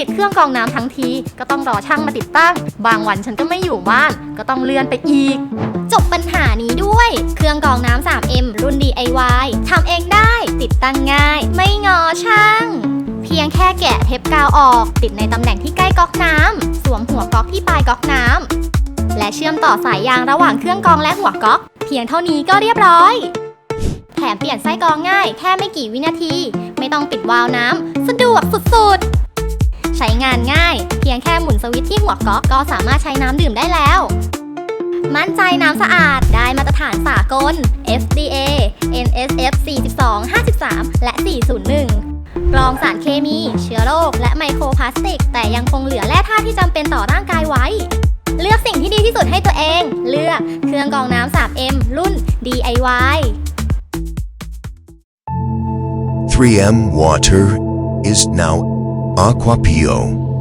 ดเครื่องกรองน้ำทั้งทีก็ต้องรอช่างมาติดตั้งบางวันฉันก็ไม่อยู่บ้านก็ต้องเลื่อนไปอีกจบปัญหานี้ด้วยเครื่องกรองน้ำ 3M รุ่น DIY ทำเองได้ติดตั้งง่ายไม่งอช่างเพียงแค่แกะเทปกาวออกติดในตำแหน่งที่ใกล้ก๊อกน้ำสวมหัวก๊อกที่ปลายก๊อกน้ำและเชื่อมต่อสายยางระหว่างเครื่องกรองและหัวก๊อกเพียงเท่านี้ก็เรียบร้อยแถมเปลี่ยนไส้กรองง่ายแค่ไม่กี่วินาทีไม่ต้องปิดวาล์วน้ำสะดวกสุดๆใช้งานง่ายเพียงแค่หมุนสวิตช์ที่หัวก๊อกก็สามารถใช้น้ำดื่มได้แล้วมั่นใจน้ำสะอาดได้มาตรฐานสากล FDA NSF 42 53 และ 401กรองสารเคมีเชื้อโรคและไมโครพลาสติกแต่ยังคงเหลือแร่ธาตุที่จำเป็นต่อร่างกายไว้เลือกสิ่งที่ดีที่สุดให้ตัวเองเลือกเครื่องกรองน้ำ 3M รุ่น DIY 3M water is now Aqua Pio.